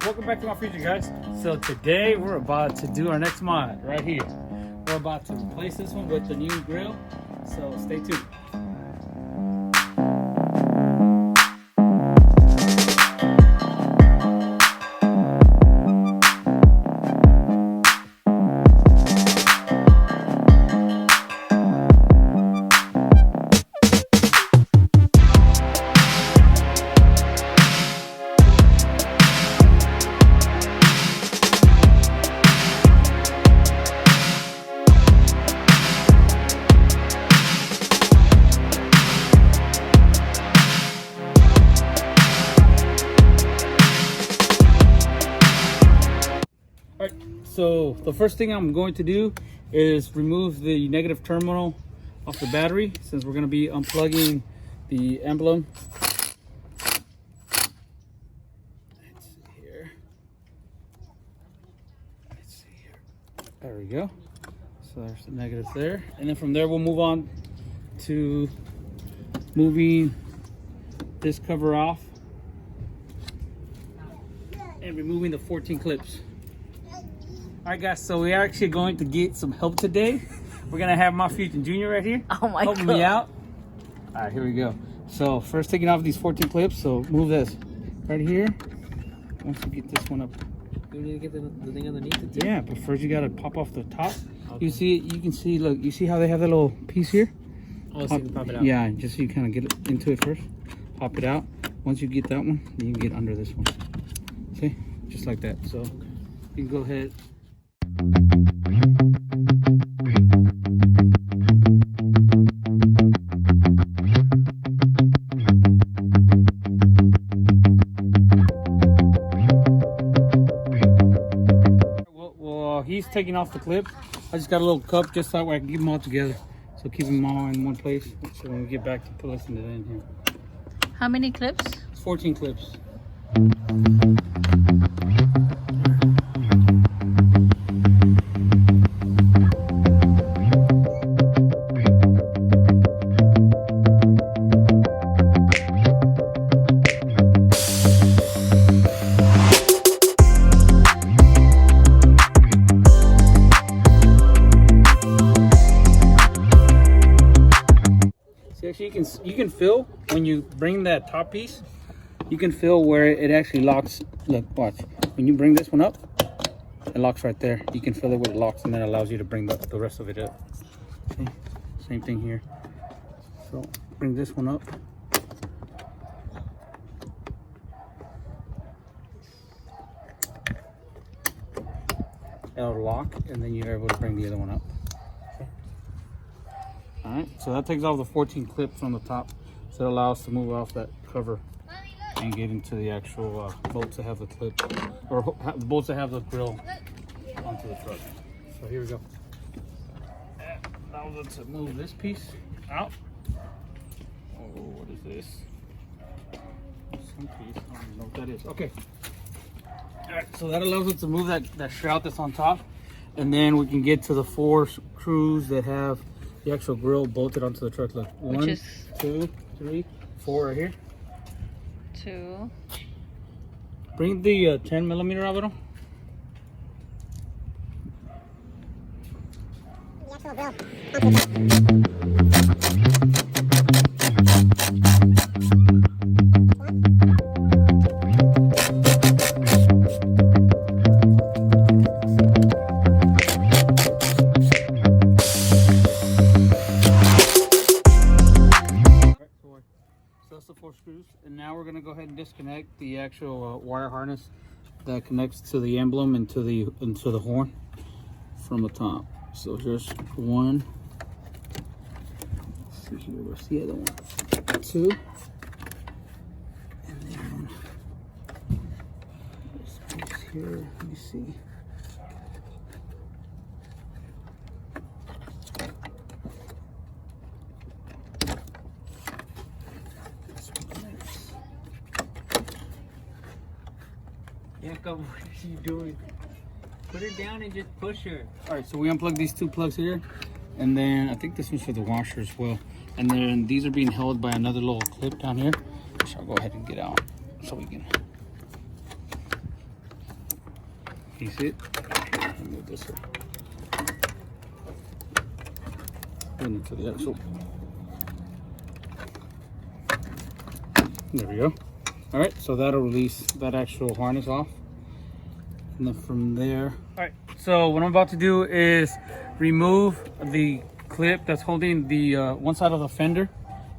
Welcome back to ModFusion, guys. So today we're about to do our next mod right here. We're about to replace this one with the new grill, so stay tuned. So the first thing I'm going to do is remove the negative terminal off the battery, since we're going to be unplugging the emblem. Let's see here. There we go. So there's the negative there. And then from there we'll move on to moving this cover off and removing the 14 clips. Alright guys, so we're actually going to get some help today. We're gonna have ModFusion Jr. right here. Oh my God. Helping me out. Alright, here we go. So first taking off these 14 clips, so move this right here. Once you get this one up. You need to get the thing underneath it too? Yeah, but first you gotta pop off the top. Okay. You can see, look, you see how they have that little piece here? Oh, so you can pop it out. Yeah, just so you kind of get it into it first. Pop it out. Once you get that one, then you can get under this one. See? Just like that. So you can go ahead. Well, he's taking off the clip. I just got a little cup just so I can keep them all together. So keep them all in one place. So when we get back to placing it in here. How many clips? 14 clips. Actually, you can feel when you bring that top piece, you can feel where it actually locks. Look, watch. When you bring this one up, it locks right there. You can feel it where it locks, and then it allows you to bring the rest of it up. See? Same thing here. So bring this one up. It'll lock, and then you're able to bring the other one up. Alright, so that takes off the 14 clips on the top, so it allows us to move off that cover and get into the actual bolts that have the clip, or the bolts that have the grill onto the truck. So here we go. That allows us to move this piece out. Oh, what is this? Some piece, I don't know what that is. Okay. Alright, so that allows us to move that shroud that's on top, and then we can get to the 4 screws that have the actual grill bolted onto the truck. Look, 1, 2, 3, 4 right here. 2. Bring the 10 millimeter out of it. The actual grill. That's the 4 screws, and now we're going to go ahead and disconnect the actual wire harness that connects to the emblem and to the horn from the top. So here's 1. Let's see here, where's the other one? 2, and then this piece here. Let me see. Jacob, what are you doing? Put it down and just push her. All right, so we unplugged these 2 plugs here, and then I think this one's for the washer as well. And then these are being held by another little clip down here, which I'll go ahead and get out so we can Can you see it? Move this up. Into the axle. There we go. All right, so that'll release that actual harness off. And then from there, all right, so what I'm about to do is remove the clip that's holding the one side of the fender,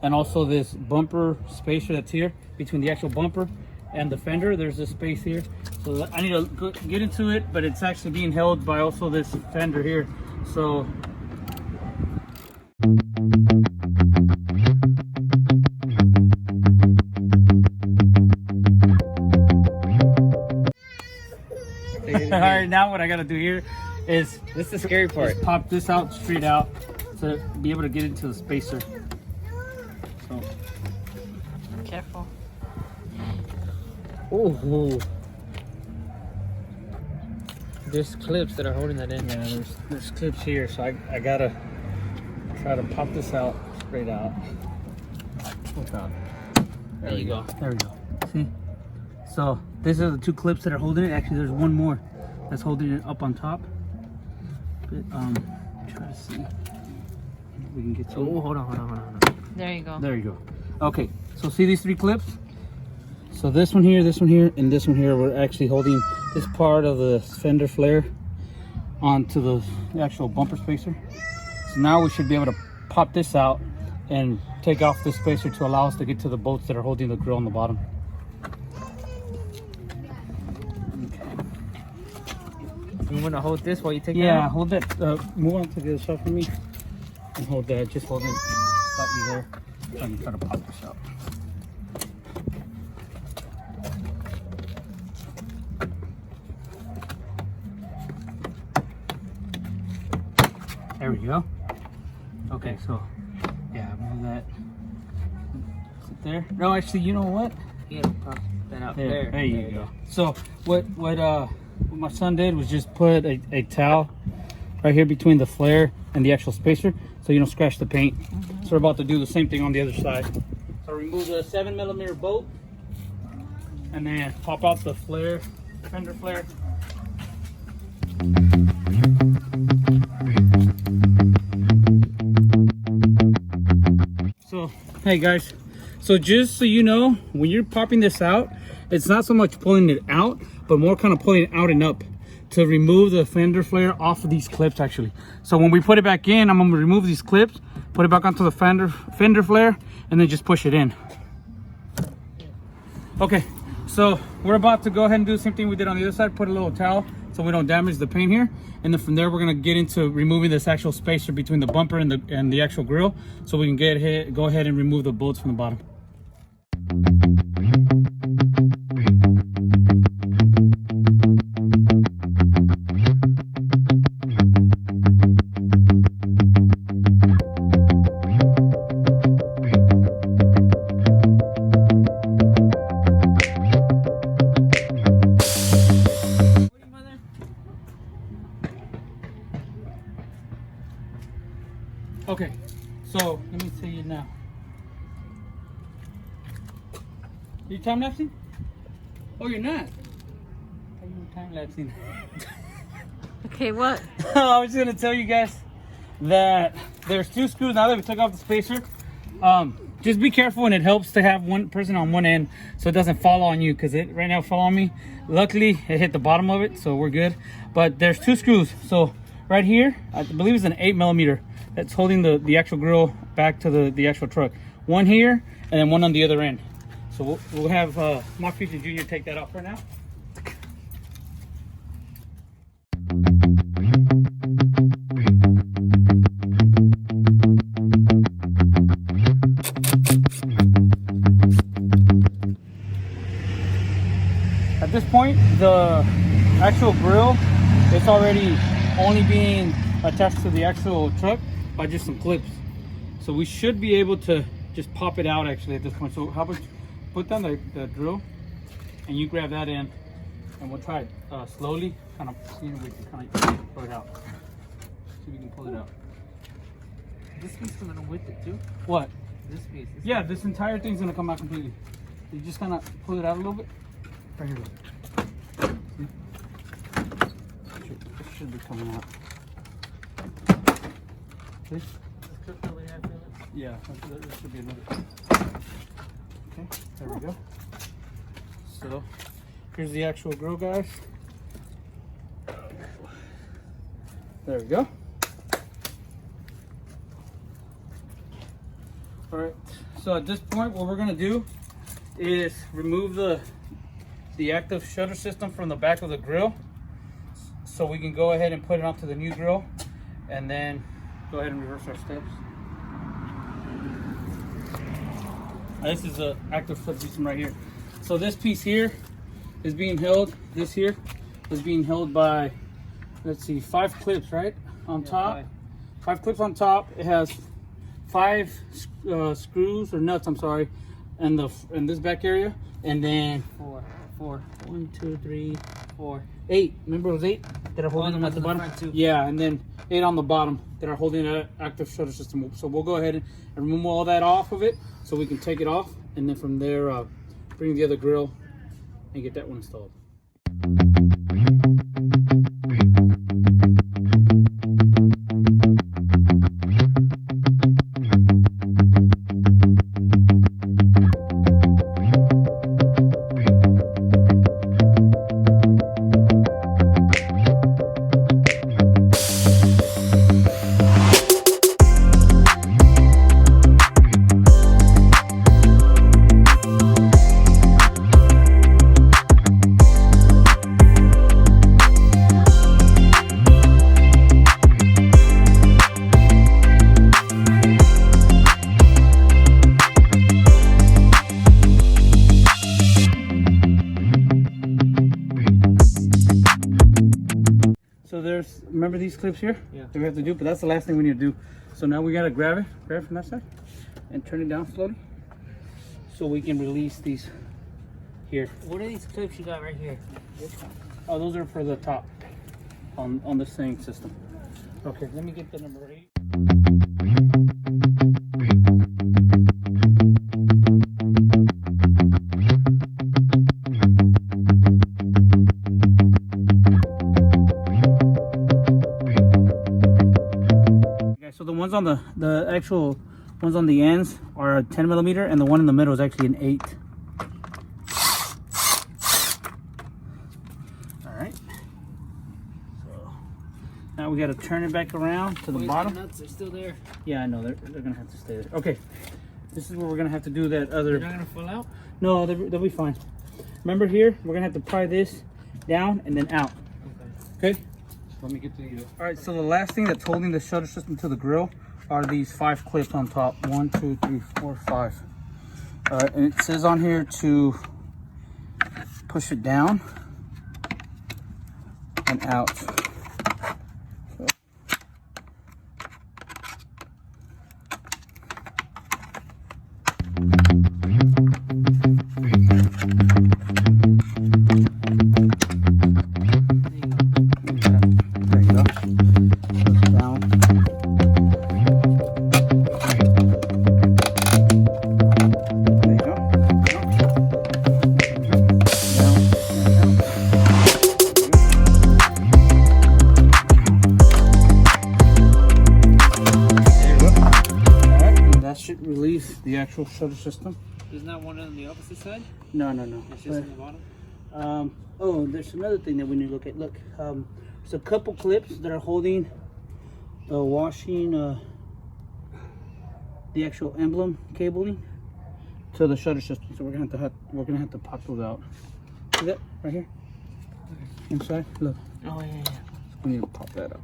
and also this bumper spacer that's here between the actual bumper and the fender. There's this space here, so I need to get into it, but it's actually being held by also this fender here. So all right, now what I gotta do here is, this is the scary part. Pop this out straight out to be able to get into the spacer. So Careful. Oh, there's clips that are holding that in. yeah, there's clips here, so I gotta try to pop this out straight out. There you go. There we go. See? So these are the two clips that are holding it. Actually, there's one more that's holding it up on top. But try to see if we can get to Oh, it. hold on. There you go. There you go. Okay, so see these three clips? So this one here, and this one here, we're actually holding this part of the fender flare onto the actual bumper spacer. So now we should be able to pop this out and take off this spacer to allow us to get to the bolts that are holding the grill on the bottom. You want to hold this while you take it Yeah, out? hold that. Move on to the other side for me. And hold that. Just hold it slightly there. So I can try to pop this out. There we go. Okay, so yeah, move that. Sit there. No, actually, you know what? Yeah, pop that out There, there. there you go. So what my son did was just put a towel right here between the flare and the actual spacer, so you don't scratch the paint. So we're about to do the same thing on the other side. So remove the 7mm bolt, and then pop out the flare, fender flare. So hey guys, so just so you know, when you're popping this out, it's not so much pulling it out, but more kind of pulling it out and up to remove the fender flare off of these clips actually. So when we put it back in, I'm gonna remove these clips, put it back onto the fender flare, and then just push it in. Okay, so we're about to go ahead and do the same thing we did on the other side, put a little towel so we don't damage the paint here. And then from there, we're gonna get into removing this actual spacer between the bumper and the actual grill, so we can go ahead and remove the bolts from the bottom. Okay, so let me tell you now. Are you time lapsing? Oh, you're not. Are you time lapsing? Okay, what? I was gonna tell you guys that there's two screws now that we took off the spacer. Just be careful, and it helps to have one person on one end so it doesn't fall on you, because it right now fell on me. Luckily, it hit the bottom of it, so we're good. But there's two screws. So right here, I believe it's an 8mm. That's holding the actual grill back to the actual truck. One here, and then one on the other end. So we'll have ModFusion Jr. take that off right now. At this point, the actual grill, it's already only being attached to the actual truck by just some clips. So we should be able to just pop it out actually at this point. So how about you put down the drill and you grab that end, and we'll try it slowly, kind of see if we can kind of pull it out. See if we can pull it out. This piece coming with it too? What? This piece. Yeah, this entire thing's gonna come out completely. You just kind of pull it out a little bit. Right here. See? should be coming out. Okay. Yeah, there should be another. Okay, there we go. So here's the actual grill, guys. There we go. All right, so at this point, what we're gonna do is remove the active shutter system from the back of the grill, so we can go ahead and put it onto the new grill, and then go ahead and reverse our steps. Now, this is the active shutter system right here. So this piece here is being held. This here is being held by, let's see, 5 clips, right? On top. 5 clips on top. It has 5 screws or nuts, I'm sorry, in this back area, and then 4. 1, 2, 3, 4, 8. Remember it was 8 that are holding them at the bottom? Yeah, and then 8 on the bottom that are holding that active shutter system. So we'll go ahead and remove all that off of it so we can take it off, and then from there bring the other grill and get that one installed. So there's, remember these clips here? Yeah. That we have to do, but that's the last thing we need to do. So now we gotta grab it from that side and turn it down slowly so we can release these here. What are these clips you got right here? Oh, those are for the top on the same system. Okay, let me get the number 8. So the ones on the actual ones on the ends are a 10 millimeter, and the one in the middle is actually an 8. All right. So now we got to turn it back around to the bottom. The nuts are still there. Yeah, I know they're gonna have to stay there. Okay, this is where we're gonna have to do that other. They're not gonna fall out? No, they'll be fine. Remember here, we're gonna have to pry this down and then out. Okay. Let me get to you. All right, so the last thing that's holding the shutter system to the grill are these 5 clips on top. 1, 2, 3, 4, 5. All right, and it says on here to push it down and out. Release the actual shutter system. Isn't that one on the opposite side? No. It's just on the bottom? Oh, there's another thing that we need to look at. Look, there's a couple clips that are holding the washing, the actual emblem cabling to the shutter system. So we're gonna have to pop those out. See that right here? Inside. Look. Oh yeah. We need to pop that up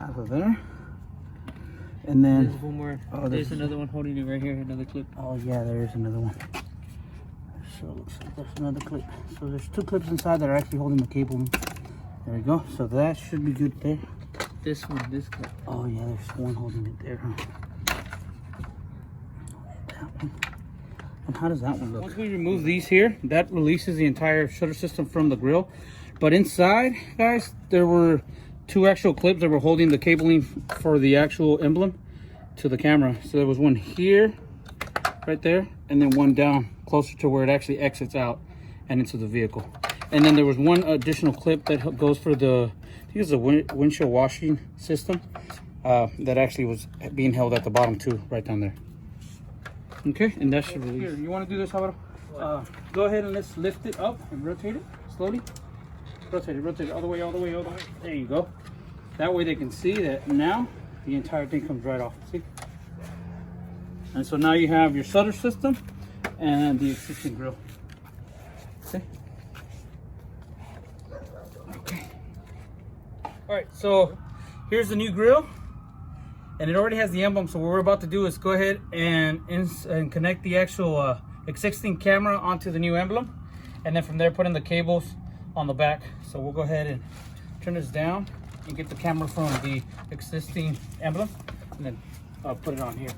out of there. And then there's one more. Oh, there's another one holding it right here, another clip. Oh yeah, there is another one. So it looks like there's another clip. So there's 2 clips inside that are actually holding the cable. There we go. So that should be good there. This clip. Oh yeah, there's one holding it there, huh? That one. And how does that one look? Once we remove these here, that releases the entire shutter system from the grill. But inside, guys, there were 2 actual clips that were holding the cabling for the actual emblem to the camera. So there was one here, right there, and then one down closer to where it actually exits out and into the vehicle. And then there was one additional clip that goes for the, I think it's a windshield washing system that actually was being held at the bottom too, right down there. Okay, and that should release. Here, you want to do this, Alvaro? Go ahead and let's lift it up and rotate it slowly. Rotate it all the way, all the way, all the way. There you go. That way they can see that now the entire thing comes right off. See? And so now you have your shutter system and the existing grill. See? Okay. All right, so here's the new grill, and it already has the emblem. So what we're about to do is go ahead and connect the actual existing camera onto the new emblem, and then from there put in the cables on the back. So we'll go ahead and turn this down and get the camera from the existing emblem, and then put it on here.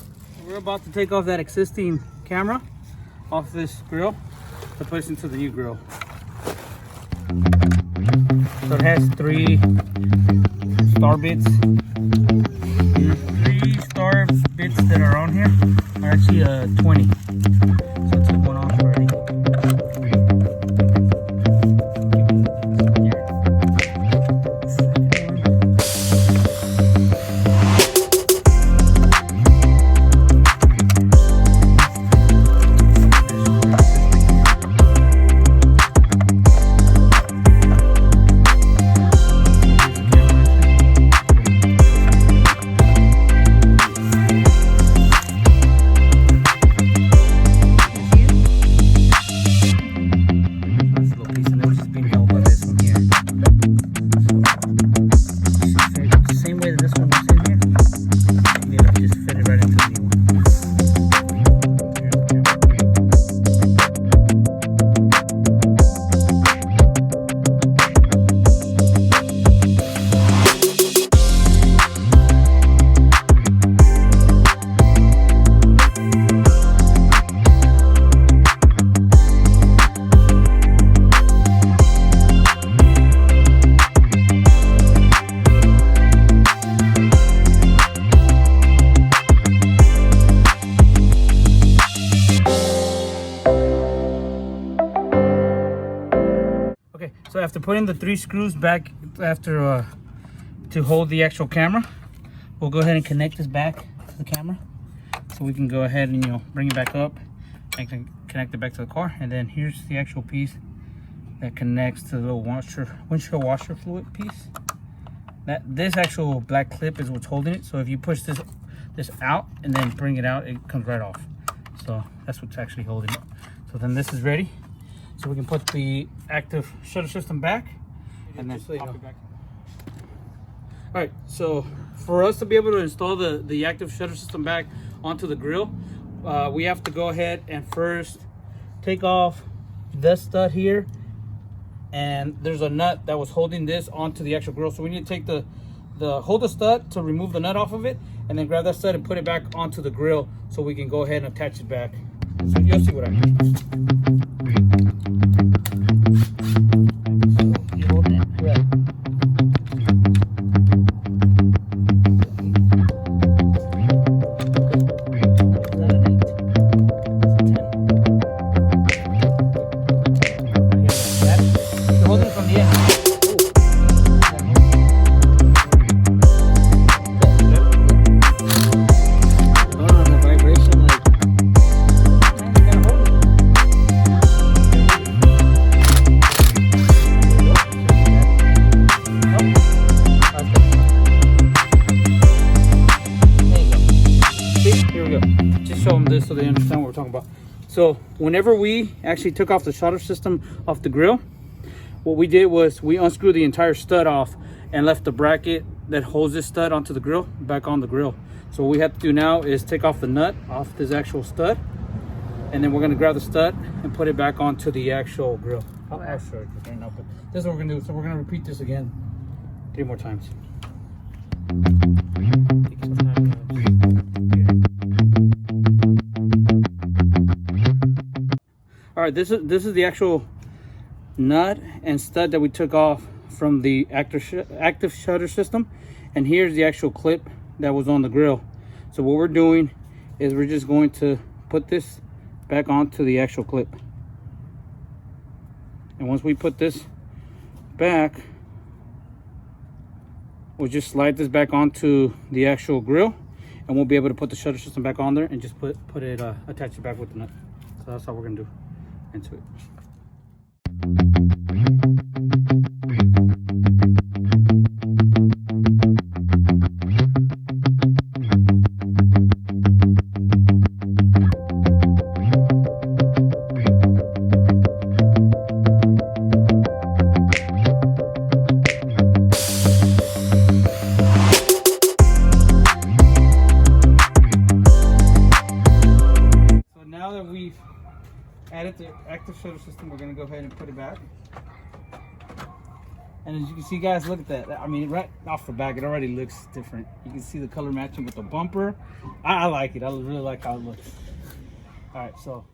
We're about to take off that existing camera off this grill to place into the new grill. So it has 3 star bits. The 3 star bits that are on here are actually 20. So I took one off already. So after putting the 3 screws back after to hold the actual camera, we'll go ahead and connect this back to the camera, so we can go ahead and bring it back up and connect it back to the car. And then here's the actual piece that connects to the little windshield washer fluid piece. This actual black clip is what's holding it. So if you push this out and then bring it out, it comes right off. So that's what's actually holding it. So then this is ready. So we can put the active shutter system back and then pop it back. All right, so for us to be able to install the active shutter system back onto the grill, we have to go ahead and first take off this stud here, and there's a nut that was holding this onto the actual grill. So we need to take hold the stud to remove the nut off of it, and then grab that stud and put it back onto the grill so we can go ahead and attach it back. So you'll see what I mean. So you hold it. Right. Just show them this so they understand what we're talking about. So whenever we actually took off the shutter system off the grill, what we did was we unscrewed the entire stud off and left the bracket that holds this stud onto the grill back on the grill. So what we have to do now is take off the nut off this actual stud, and then we're going to grab the stud and put it back onto the actual grill. I'll show it right now, but this is what we're going to do. So we're going to repeat this again 3 more times. All right, this is the actual nut and stud that we took off from the active shutter system, and here's the actual clip that was on the grill. So what we're doing is we're just going to put this back onto the actual clip, And once we put this back, we'll just slide this back onto the actual grill, and we'll be able to put the shutter system back on there and just put it attach it back with the nut. So that's how we're gonna do into it. Now that we've added the active shutter system, we're gonna go ahead and put it back. And as you can see, guys, look at that. I mean, right off the back, it already looks different. You can see the color matching with the bumper. I like it. I really like how it looks. All right, so